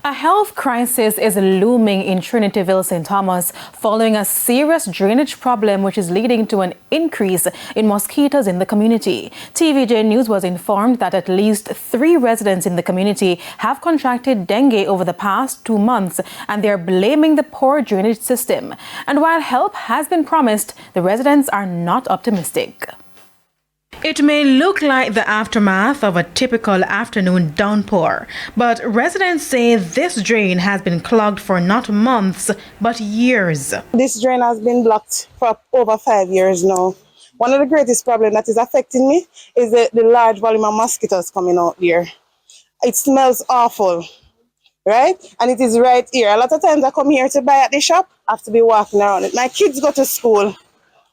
A health crisis is looming in Trinityville, St. Thomas, following a serious drainage problem which is leading to an increase in mosquitoes in the community. TVJ News was informed that at least 3 residents in the community have contracted dengue over the past 2 months, and they're blaming the poor drainage system. And while help has been promised, the residents are not optimistic. It may look like the aftermath of a typical afternoon downpour, but residents say this drain has been clogged for not months, but years. This drain has been blocked for over 5 years now. One of the greatest problems that is affecting me is the large volume of mosquitoes coming out here. It smells awful, right? And it is right here. A lot of times I come here to buy at the shop, I have to be walking around it. My kids go to school,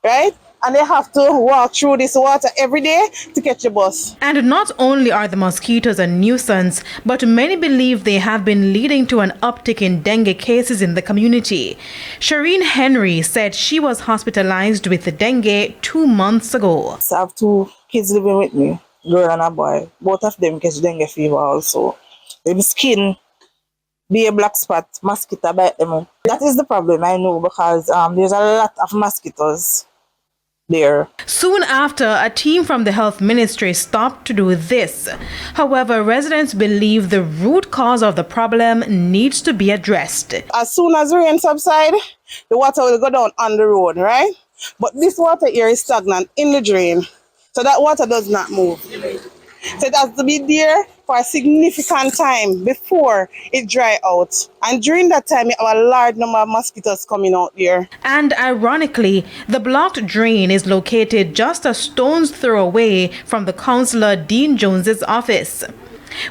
right? And they have to walk through this water every day to catch a bus. And not only are the mosquitoes a nuisance, but many believe they have been leading to an uptick in dengue cases in the community. Shireen Henry said she was hospitalized with dengue 2 months ago. So I have 2 kids living with me, girl and a boy. Both of them catch dengue fever also. Their skin be a black spot, mosquito bite them. That is the problem, I know, because there's a lot of mosquitoes there. Soon after, a team from the health ministry stopped to do this. However, residents believe the root cause of the problem needs to be addressed. As soon as rain subsides, the water will go down on the road, right? But this water here is stagnant in the drain, so that water does not move. So it has to be there for a significant time before it dry out. And during that time, you have a large number of mosquitoes coming out here. And ironically, the blocked drain is located just a stone's throw away from the councillor Dean Jones's office.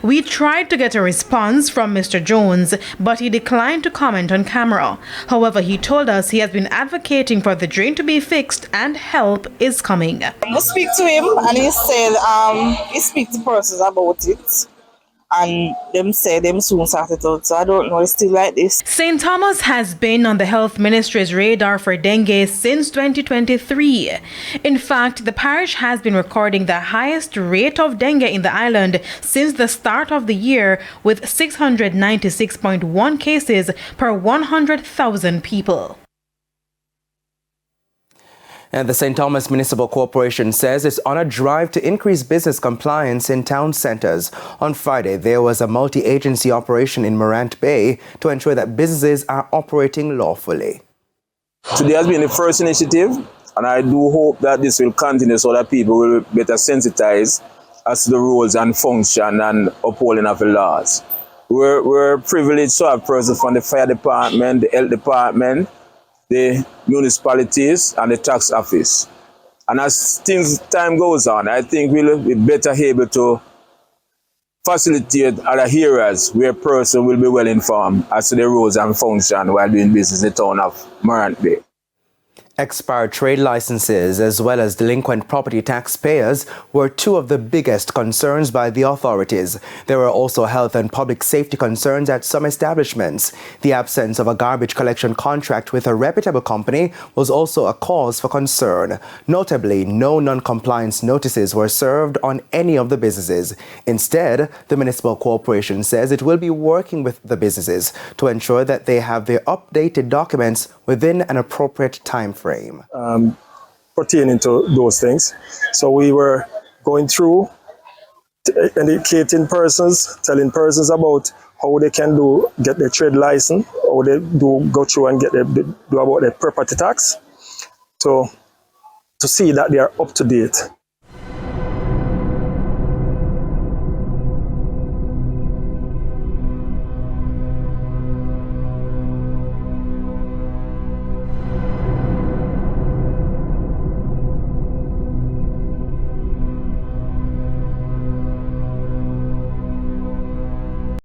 We tried to get a response from Mr. Jones, but he declined to comment on camera. However, he told us he has been advocating for the drain to be fixed and help is coming. I speak to him and he said he speaks to persons about it. And them say them soon sort it out. So I don't know, it's still like this. St. Thomas has been on the health ministry's radar for dengue since 2023. In fact, the parish has been recording the highest rate of dengue in the island since the start of the year, with 696.1 cases per 100,000 people. And the St. Thomas Municipal Corporation says it's on a drive to increase business compliance in town centres. On Friday, there was a multi-agency operation in Morant Bay to ensure that businesses are operating lawfully. Today has been the first initiative, and I do hope that this will continue so that people will be better sensitized as to the rules and function and upholding of the laws. We're privileged to have persons from the fire department, the health department, the municipalities and the tax office. And as time goes on, I think we'll be better able to facilitate other areas where a person will be well informed as to the rules and function while doing business in the town of Morant Bay. Expired trade licenses as well as delinquent property taxpayers were 2 of the biggest concerns by the authorities. There were also health and public safety concerns at some establishments. The absence of a garbage collection contract with a reputable company was also a cause for concern. Notably, no non-compliance notices were served on any of the businesses. Instead, the municipal corporation says it will be working with the businesses to ensure that they have their updated documents within an appropriate time frame. Pertaining to those things. So we were going through, educating persons, telling persons about how they can get their trade license, how they go through and do about their property tax, to see that they are up to date.